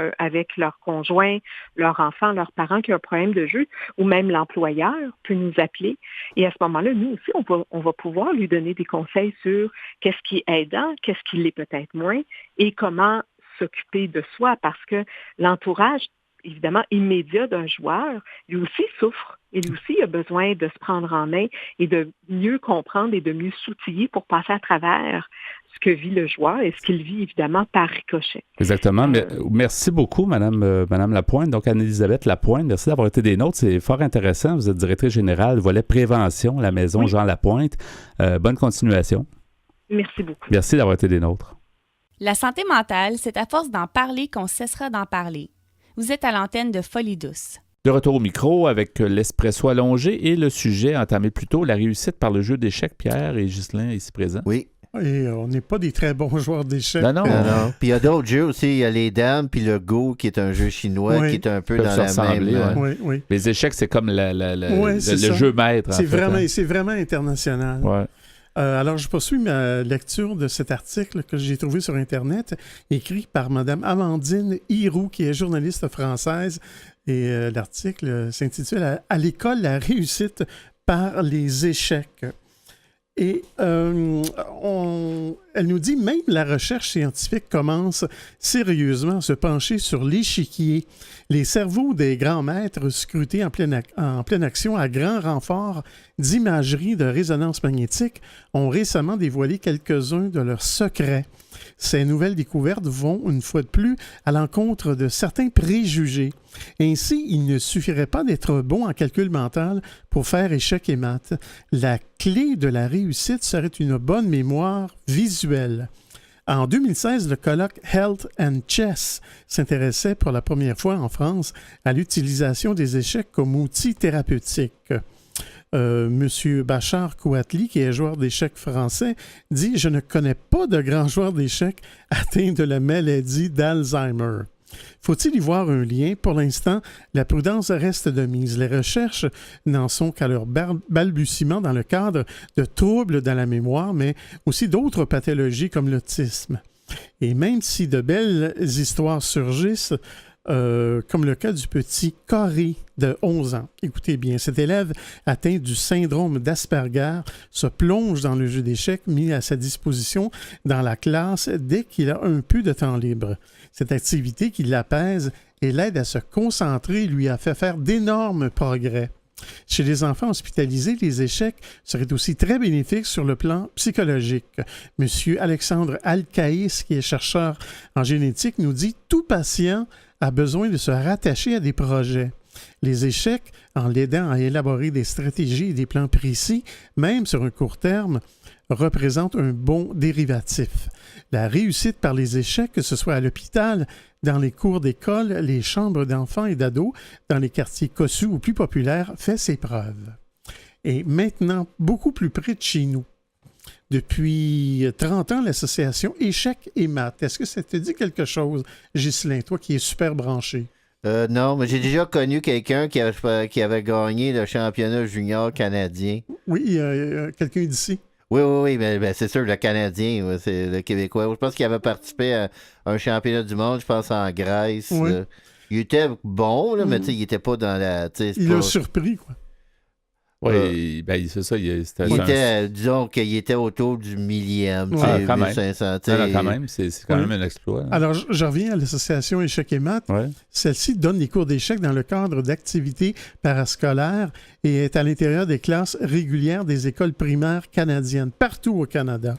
leur conjoint, leur enfant, leurs parents qui ont un problème de jeu, ou même l'employeur peut nous appeler. Et à ce moment-là, nous aussi, on va pouvoir lui donner des conseils sur qu'est-ce qui est aidant, qu'est-ce qui l'est peut-être moins, et comment s'occuper de soi, parce que l'entourage, évidemment, immédiat d'un joueur, lui aussi souffre. Et lui aussi a besoin de se prendre en main et de mieux comprendre et de mieux s'outiller pour passer à travers ce que vit le joueur et ce qu'il vit, évidemment, par ricochet. Exactement. Merci beaucoup, Madame Lapointe. Donc, Anne-Élisabeth Lapointe, merci d'avoir été des nôtres. C'est fort intéressant. Vous êtes directrice générale, volet prévention, la maison Jean Lapointe. Bonne continuation. Merci beaucoup. Merci d'avoir été des nôtres. La santé mentale, c'est à force d'en parler qu'on cessera d'en parler. Vous êtes à l'antenne de Folie douce. De retour au micro avec l'espresso allongé et le sujet entamé plus tôt, la réussite par le jeu d'échecs. Pierre et Ghislain ici présents. Oui. Et on n'est pas des très bons joueurs d'échecs. Non. Puis il y a d'autres jeux aussi. Il y a les dames, puis le Go, qui est un jeu chinois, qui est un peu dans la même... Oui. Les échecs, c'est comme le jeu maître. C'est vraiment international. Ouais. Alors, je poursuis ma lecture de cet article que j'ai trouvé sur Internet, écrit par Mme Amandine Hiroux, qui est journaliste française. Et l'article s'intitule « À l'école, la réussite par les échecs ». Et elle nous dit, même la recherche scientifique commence sérieusement à se pencher sur l'échiquier. Les cerveaux des grands maîtres scrutés en pleine action à grand renfort d'imagerie de résonance magnétique ont récemment dévoilé quelques-uns de leurs secrets. Ces nouvelles découvertes vont, une fois de plus, à l'encontre de certains préjugés. Ainsi, il ne suffirait pas d'être bon en calcul mental pour faire échec et maths. La clé de la réussite serait une bonne mémoire visuelle. En 2016, le colloque Health and Chess s'intéressait pour la première fois en France à l'utilisation des échecs comme outil thérapeutique. Monsieur Bachar Kouatli, qui est joueur d'échecs français, dit « Je ne connais pas de grand joueur d'échecs atteint de la maladie d'Alzheimer ». Faut-il y voir un lien? Pour l'instant, la prudence reste de mise. Les recherches n'en sont qu'à leur balbutiement dans le cadre de troubles dans la mémoire, mais aussi d'autres pathologies comme l'autisme. Et même si de belles histoires surgissent, comme le cas du petit Corey de 11 ans. Écoutez bien, cet élève atteint du syndrome d'Asperger se plonge dans le jeu d'échecs mis à sa disposition dans la classe dès qu'il a un peu de temps libre. Cette activité qui l'apaise et l'aide à se concentrer lui a fait faire d'énormes progrès. Chez les enfants hospitalisés, les échecs seraient aussi très bénéfiques sur le plan psychologique. Monsieur Alexandre Alcaïs, qui est chercheur en génétique, nous dit « Tout patient a besoin de se rattacher à des projets. Les échecs, en l'aidant à élaborer des stratégies et des plans précis, même sur un court terme, représentent un bon dérivatif. La réussite par les échecs, que ce soit à l'hôpital, dans les cours d'école, les chambres d'enfants et d'ados, dans les quartiers cossus ou plus populaires, fait ses preuves. Et maintenant, beaucoup plus près de chez nous, depuis 30 ans, l'association Échecs et Maths. Est-ce que ça te dit quelque chose, Ghislain, toi qui es super branché? Non, mais j'ai déjà connu quelqu'un qui avait gagné le championnat junior canadien. Oui, quelqu'un d'ici. Oui, mais c'est sûr, le Canadien, c'est le Québécois. Je pense qu'il avait participé à un championnat du monde, je pense en Grèce. Oui. Il était bon, là, mais il n'était pas dans la... Il a surpris, quoi. Oui, ben, c'est ça. Disons qu'il était autour du millième. Quand même. 1500, quand même, c'est quand même un exploit. Hein. Alors, je reviens à l'association Échecs et Maths. Ouais. Celle-ci donne des cours d'échecs dans le cadre d'activités parascolaires et est à l'intérieur des classes régulières des écoles primaires canadiennes, partout au Canada.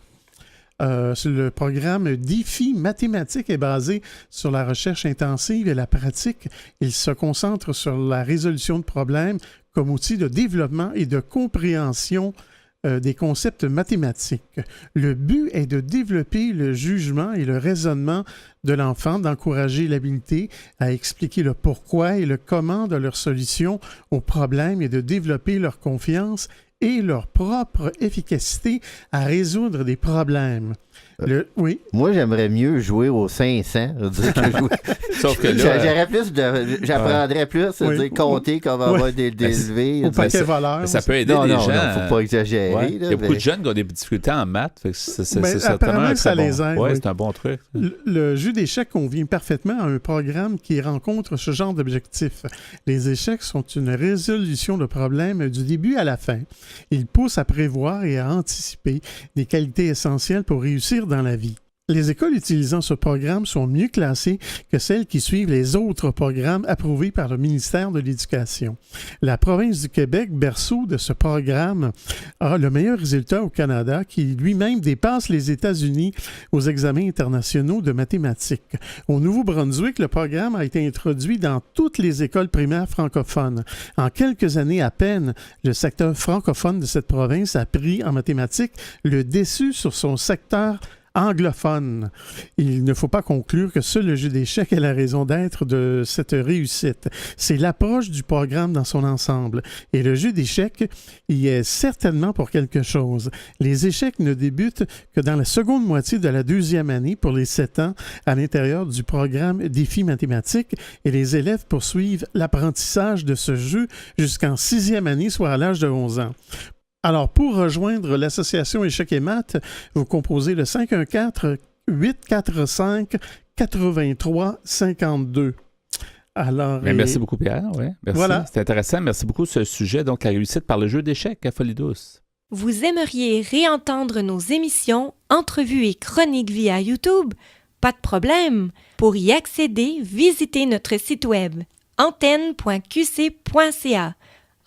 Le programme Défi mathématique est basé sur la recherche intensive et la pratique. Il se concentre sur la résolution de problèmes comme outil de développement et de compréhension des concepts mathématiques. Le but est de développer le jugement et le raisonnement de l'enfant, d'encourager l'habileté à expliquer le pourquoi et le comment de leur solution aux problèmes et de développer leur confiance et leur propre efficacité à résoudre des problèmes. Oui. Moi, j'aimerais mieux jouer au 500. Sauf que là, j'apprendrais plus à dire compter qu'on va avoir des élevés. Au paquet voleur. Ça peut aider les gens. Non, faut pas exagérer. Ouais. Il y a beaucoup de jeunes qui ont des difficultés en maths. C'est certainement un ça les aide. Oui, c'est un bon truc. Le jeu d'échecs convient parfaitement à un programme qui rencontre ce genre d'objectifs. Les échecs sont une résolution de problèmes du début à la fin. Ils poussent à prévoir et à anticiper des qualités essentielles pour réussir dans la vie. Les écoles utilisant ce programme sont mieux classées que celles qui suivent les autres programmes approuvés par le ministère de l'Éducation. La province du Québec, berceau de ce programme, a le meilleur résultat au Canada, qui lui-même dépasse les États-Unis aux examens internationaux de mathématiques. Au Nouveau-Brunswick, le programme a été introduit dans toutes les écoles primaires francophones. En quelques années à peine, le secteur francophone de cette province a pris en mathématiques le dessus sur son secteur anglophone. Il ne faut pas conclure que seul le jeu d'échecs est la raison d'être de cette réussite. C'est l'approche du programme dans son ensemble. Et le jeu d'échecs y est certainement pour quelque chose. Les échecs ne débutent que dans la seconde moitié de la deuxième année pour les 7 ans à l'intérieur du programme Défi mathématique et les élèves poursuivent l'apprentissage de ce jeu jusqu'en 6e année, soit à l'âge de 11 ans. Alors, pour rejoindre l'association Échecs et Maths, vous composez le 514-845-8352. Alors, merci beaucoup, Pierre. Ouais, merci. Voilà. C'est intéressant. Merci beaucoup ce sujet. Donc, la réussite par le jeu d'échecs à Folie Douce. Vous aimeriez réentendre nos émissions, entrevues et chroniques via YouTube? Pas de problème. Pour y accéder, visitez notre site web antenne.qc.ca.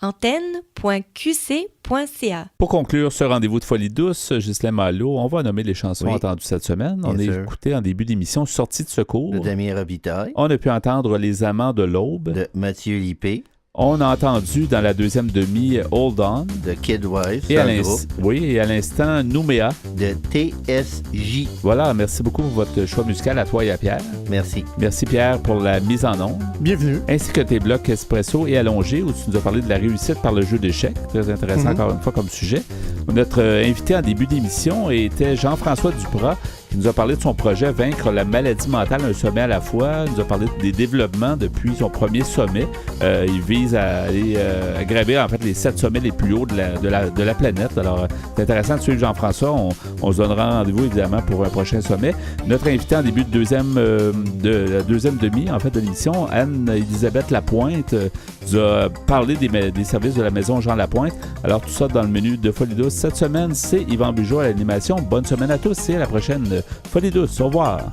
antenne.qc.ca. Pour conclure ce rendez-vous de Folie Douce, Ghislain Malo, on va nommer les chansons entendues cette semaine. On a écouté en début d'émission Sortie de secours de Damien Robitaille. On a pu entendre Les Amants de l'Aube de Mathieu Lippé. On a entendu dans la deuxième demi Hold On de Kid Wise. Et à l'instant Nouméa de TSJ. Voilà, merci beaucoup pour votre choix musical à toi et à Pierre. Merci. Merci Pierre pour la mise en onde. Bienvenue. Ainsi que tes blocs Espresso et Allongé où tu nous as parlé de la réussite par le jeu d'échecs. Très intéressant encore une fois comme sujet. Notre invité en début d'émission était Jean-François Duprat qui nous a parlé de son projet Vaincre la maladie mentale, un sommet à la fois. Il nous a parlé des développements depuis son premier sommet. Il vise à aller gravir en fait les 7 sommets les plus hauts de la planète. Alors, c'est intéressant de suivre Jean-François. On se donnera rendez-vous évidemment pour un prochain sommet. Notre invité en début de la deuxième demi en fait de l'émission, Anne-Élisabeth Lapointe, nous a parlé des services de la maison Jean Lapointe. Alors, tout ça dans le menu de Folie Douce. Cette semaine, c'est Yvan Bugeaud à l'animation. Bonne semaine à tous et à la prochaine Folie Douce. Au revoir.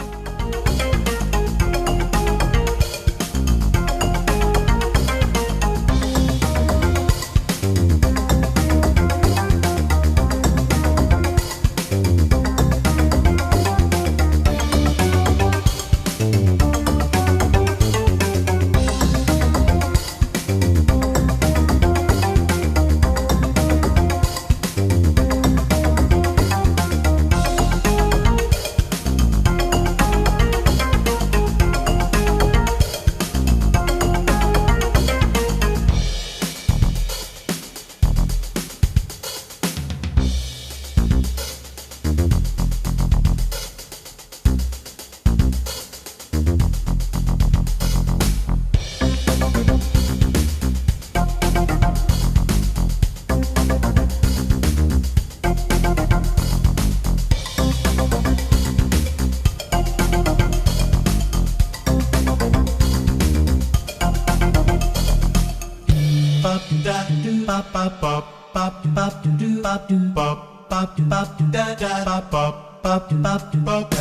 bop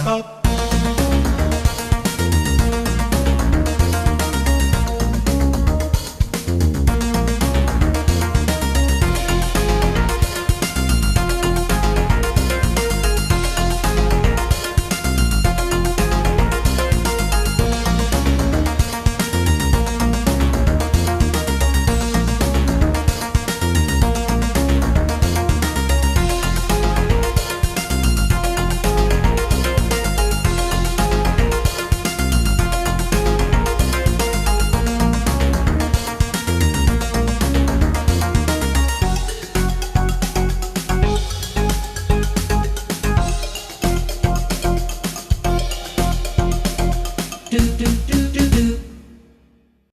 bop